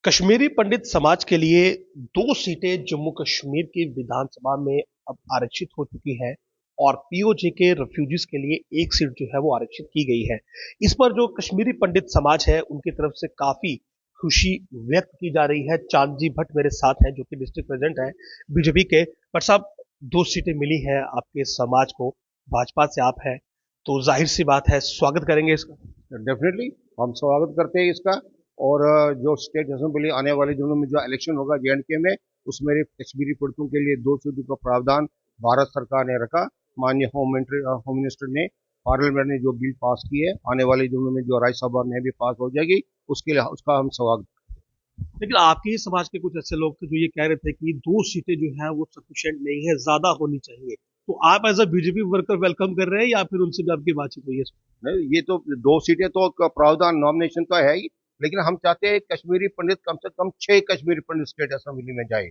कश्मीरी पंडित समाज के लिए दो सीटें जम्मू कश्मीर की विधानसभा में अब आरक्षित हो चुकी है और पीओजे के रेफ्यूजीज के लिए एक सीट जो है वो आरक्षित की गई है। इस पर जो कश्मीरी पंडित समाज है उनकी तरफ से काफी खुशी व्यक्त की जा रही है। चांदजी भट्ट मेरे साथ हैं जो कि डिस्ट्रिक्ट प्रेसिडेंट है बीजेपी के। पर साहब, दो सीटें मिली है आपके समाज को, भाजपा से आप है, तो जाहिर सी बात है स्वागत करेंगे इसका। डेफिनेटली हम स्वागत करते हैं इसका। और जो स्टेट असेंबली आने वाले दिनों में जो इलेक्शन होगा जेएंडके में, उसमें कश्मीरी पंडितों के लिए 2 सीटों का प्रावधान भारत सरकार ने रखा। माननीय होम मिनिस्टर ने पार्लियामेंट ने जो बिल पास की है, आने वाले दिनों में जो राज्यसभा में भी पास हो जाएगी, उसके लिए उसका हम स्वागत। लेकिन आपके ही समाज के कुछ ऐसे लोग थे जो ये कह रहे थे कि दो सीटें जो है वो सफिशिएंट नहीं है, ज्यादा होनी चाहिए। तो आप as a BJP worker welcome कर रहे हैं या फिर उनसे भी आपकी बातचीत हुई है? नहीं, ये तो 2 सीटें तो प्रावधान नॉमिनेशन तो है ही, लेकिन हम चाहते हैं कश्मीरी पंडित कम से कम 6 कश्मीरी पंडित स्टेट असेंबली में जाए।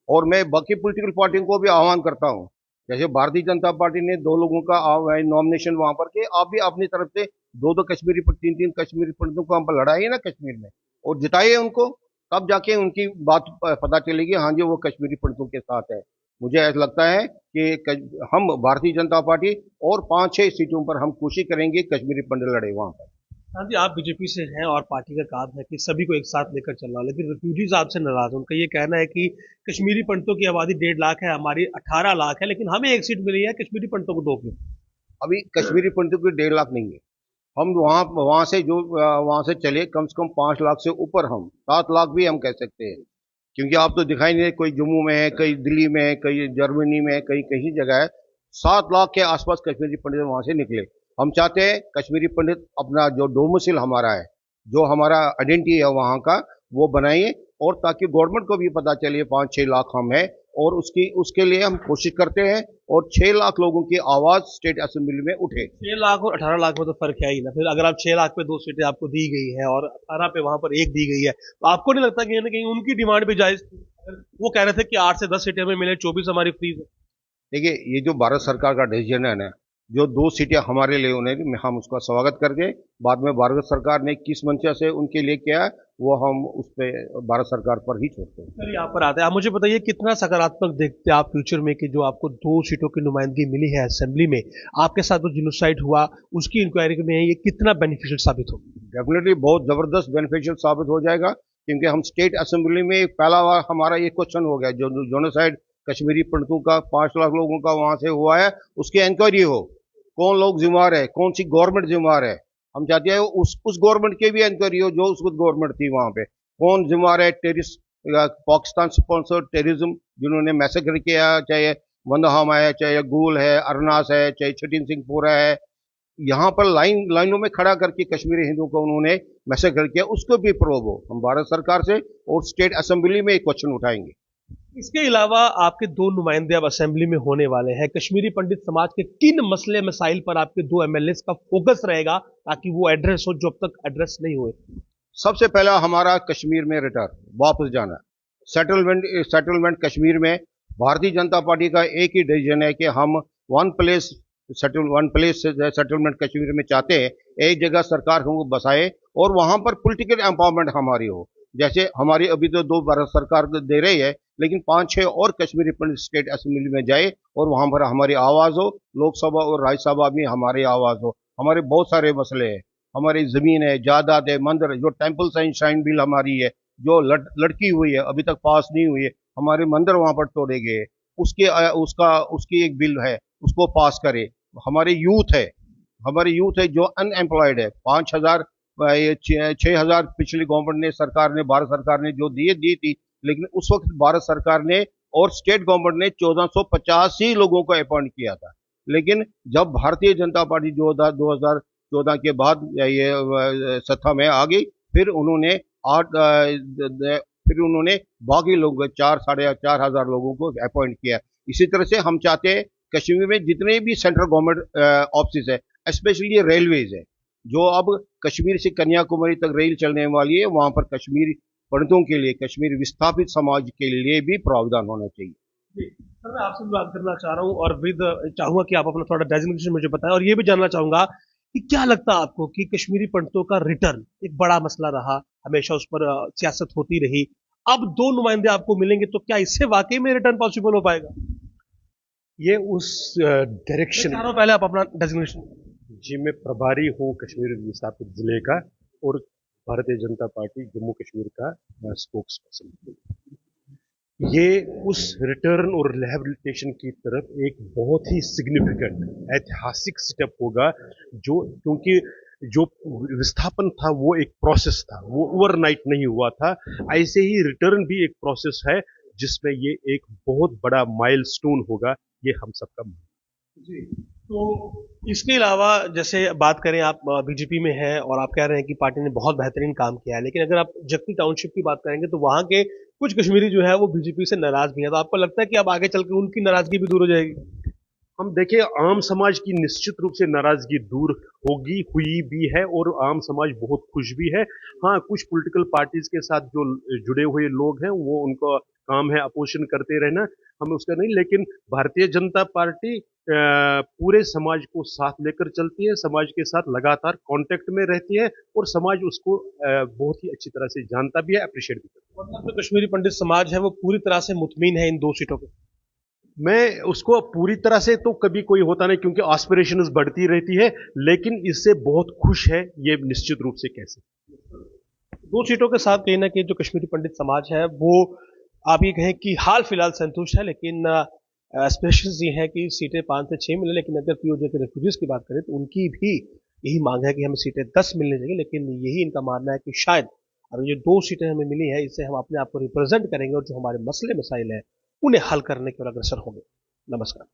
और मैं बाकी पॉलिटिकल पार्टियों को भी आह्वान करता हूँ, जैसे भारतीय जनता पार्टी ने 2 लोगों का नॉमिनेशन वहां पर के, आप भी अपनी तरफ से 2-2 कश्मीरी 3-3 कश्मीरी पंडितों को हम पर लड़ाइए ना कश्मीर में, और जिताइए उनको। तब जाके उनकी बात पता चलेगी, हाँ जी वो कश्मीरी पंडितों के साथ है। मुझे ऐसा लगता है कि हम भारतीय जनता पार्टी और 5-6 सीटों पर हम कोशिश करेंगे कश्मीरी पंडित लड़े वहां पर। हाँ जी, आप बीजेपी से हैं और पार्टी का काम है कि सभी को एक साथ लेकर चलना, लेकिन रिफ्यूजीज आपसे नाराज हैं। उनका ये कहना है कि कश्मीरी पंडितों की आबादी 1.5 लाख है, हमारी 18 लाख है, लेकिन हमें एक सीट मिली है, कश्मीरी पंडितों को 2 क्यों? अभी कश्मीरी पंडितों की 1.5 लाख नहीं है। हम वहां वहां से जो वहां से चले कम से कम 5 लाख से ऊपर, हम 7 लाख भी हम कह सकते हैं। क्योंकि आप तो दिखाई नहीं दे, कोई जम्मू में है, कहीं दिल्ली में है, कहीं जर्मनी में है, कहीं कहीं जगह है। 7 लाख के आसपास कश्मीरी पंडित वहां से निकले। हम चाहते हैं कश्मीरी पंडित अपना जो डोमिसाइल हमारा है, जो हमारा आइडेंटिटी है वहां का, वो बनाइए, और ताकि गवर्नमेंट को भी पता चले 5-6 लाख हम हैं, और उसके लिए हम कोशिश करते हैं, और 6 लाख लोगों की आवाज स्टेट असेंबली में उठे। 6 लाख और 18 लाख में तो फर्क है ही ना। फिर अगर आप 6 लाख पे 2 सीटें आपको दी गई है और 18 पे वहां पर एक दी गई है, तो आपको नहीं लगता कहीं ना कहीं उनकी डिमांड भी जायज थी? वो कह रहे थे कि 8 से 10 सीटें हमें मिले, 24 हमारी फ्री है। देखिए, ये जो भारत सरकार का डिसीजन है ना, जो 2 सीटें हमारे लिए उन्हें, हम उसका स्वागत करके, बाद में भारत सरकार ने किस मंशा से उनके लिए किया है, वो हम उस पर भारत सरकार पर ही छोड़ते हैं। फिर यहाँ पर आते हैं, आप मुझे बताइए कितना सकारात्मक देखते हैं आप फ्यूचर में कि जो आपको 2 सीटों की नुमाइंदगी मिली है असेंबली में, आपके साथ जो जिनोसाइड हुआ उसकी इंक्वायरी में ये कितना बेनिफिशियल साबित हो? डेफिनेटली बहुत जबरदस्त बेनिफिशियल साबित हो जाएगा, क्योंकि हम स्टेट असेंबली में पहला बार हमारा ये क्वेश्चन हो गया, जो जोनोसाइड कश्मीरी पंडितों का 5 लाख लोगों का वहां से हुआ है, उसकी इंक्वायरी हो, कौन लोग जिम्मेवार है, कौन सी गवर्नमेंट जिम्मेवार है। हम चाहते हैं उस गवर्नमेंट की भी इंक्वायरी हो, जो उस गवर्नमेंट थी वहां पे, कौन जिम्मेवार है टेरिस्ट, पाकिस्तान स्पॉन्सर्ड टेररिज्म जिन्होंने मैसेकर किया, चाहे वंदहाम है, चाहे गूल है, अरनास है, चाहे छटिन सिंहपुरा है, यहाँ पर लाइनों में खड़ा करके कश्मीरी हिंदुओं को उन्होंने मैसेकर किया, उसको भी प्रोब हो। हम भारत सरकार से और स्टेट असेंबली में एक क्वेश्चन उठाएंगे। इसके अलावा आपके 2 नुमाइंदे अब असेंबली में होने वाले हैं। कश्मीरी पंडित समाज के किन मसले मसाइल पर आपके 2 MLA का फोकस रहेगा ताकि वो एड्रेस हो जो अब तक एड्रेस नहीं हुए? सबसे पहला हमारा कश्मीर में रिटर्न वापस जाना, सेटलमेंट कश्मीर में। भारतीय जनता पार्टी का एक ही डिसीजन है कि हम वन प्लेस सेटलमेंट कश्मीर में चाहते हैं। एक जगह सरकार हमको बसाए और वहां पर पॉलिटिकल एम्पावरमेंट हमारी हो। जैसे हमारी अभी तो 2 भारत सरकार दे रही है, लेकिन 5-6 और कश्मीरी पंडित स्टेट असेंबली में जाए और वहां पर हमारी आवाज हो, लोकसभा और राज्यसभा में हमारी आवाज हो। हमारे बहुत सारे मसले हैं, हमारी जमीन है, जायदाद है, मंदिर, जो टेम्पल साइन बिल हमारी है, जो लड़की हुई है, अभी तक पास नहीं हुई है, हमारे मंदिर वहां पर तोड़े गए, उसकी एक बिल है, उसको पास करे। हमारे यूथ है जो अनएम्प्लॉयड है, 5,000 6,000 पिछली गवर्नमेंट ने, भारत सरकार ने जो दी थी, लेकिन उस वक्त भारत सरकार ने और स्टेट गवर्नमेंट ने 1450 ही लोगों को अपॉइंट किया था। लेकिन जब भारतीय जनता पार्टी 2014 के बाद ये सत्ता में आ गई, फिर उन्होंने बाकी लोग 4-4,500 लोगों को अपॉइंट किया। इसी तरह से हम चाहते हैं कश्मीर में जितने भी सेंट्रल गवर्नमेंट ऑफिस है, स्पेशली रेलवेज है, जो अब कश्मीर से कन्याकुमारी तक रेल चलने वाली है, वहां पर कश्मीरी पंडितों के लिए, कश्मीर विस्थापित समाज के लिए भी प्रावधान होना चाहिए। जी, सर मैं आपसे भी बात करना चाह रहा हूँ और विद चाहूंगा कि आप अपना थोड़ा डेजिग्नेशन मुझे बताएं, और ये भी जानना चाहूंगा कि क्या लगता है आपको कि कश्मीरी पंडितों का रिटर्न एक बड़ा मसला रहा, हमेशा उस पर सियासत होती रही। अब दो नुमाइंदे आपको मिलेंगे तो क्या इससे वाकई में रिटर्न पॉसिबल हो पाएगा? ये उस डायरेक्शन पहले आप अपना डेजिग्नेशन। जी, मैं प्रभारी हूँ कश्मीर विस्थापित जिले का और भारतीय जनता पार्टी जम्मू कश्मीर का स्पोक्स पर्सन। ये उस रिटर्न और रिहैबिलिटेशन की तरफ एक बहुत ही सिग्निफिकेंट ऐतिहासिक स्टेप होगा, जो क्योंकि जो विस्थापन था वो एक प्रोसेस था, वो ओवरनाइट नहीं हुआ था। ऐसे ही रिटर्न भी एक प्रोसेस है जिसमें ये एक बहुत बड़ा माइलस्टोन होगा, ये हम सबका। जी। तो इसके अलावा जैसे बात करें, आप बीजेपी में हैं और आप कह रहे हैं कि पार्टी ने बहुत बेहतरीन काम किया है, लेकिन अगर आप जक्ती टाउनशिप की बात करेंगे तो वहां के कुछ कश्मीरी जो है वो बीजेपी से नाराज भी है, तो आपको लगता है कि अब आगे चल के उनकी नाराजगी भी दूर हो जाएगी? हम देखिए, आम समाज की निश्चित रूप से नाराजगी दूर होगी, हुई भी है और आम समाज बहुत खुश भी है। हाँ, कुछ पॉलिटिकल पार्टीज के साथ जो जुड़े हुए लोग हैं वो उनका काम है अपोजिशन करते रहना, हम उसका नहीं, लेकिन भारतीय जनता पार्टी पूरे समाज को साथ लेकर चलती है, समाज के साथ लगातार कांटेक्ट में रहती है और समाज उसको बहुत ही अच्छी तरह से जानता भी है, अप्रिशिएट भी करता है। मतलब जो कश्मीरी पंडित समाज है वो पूरी तरह से मुतमिन है इन दो सीटों पे? मैं उसको पूरी तरह से तो कभी कोई होता नहीं, क्योंकि एस्पिरेशंस बढ़ती रहती है, लेकिन इससे बहुत खुश है, ये निश्चित रूप से कैसे। दो सीटों के साथ कहीं ना कहीं जो कश्मीरी पंडित समाज है वो, आप ये कहें कि हाल फिलहाल संतुष्ट है, लेकिन एस्पिरेशंस ये है कि सीटें 5 से 6 मिले। लेकिन अगर पीओजे के रेफ्यूजीज की बात करें तो उनकी भी यही मांग है कि हमें सीटें 10 मिलनी चाहिए, लेकिन यही इनका मानना है कि शायद अब ये दो सीटें हमें मिली है, इससे हम अपने आप को रिप्रेजेंट करेंगे और जो हमारे मसले मसाइल हैं उन्हें हल करने की ओर अग्रसर होंगे। नमस्कार।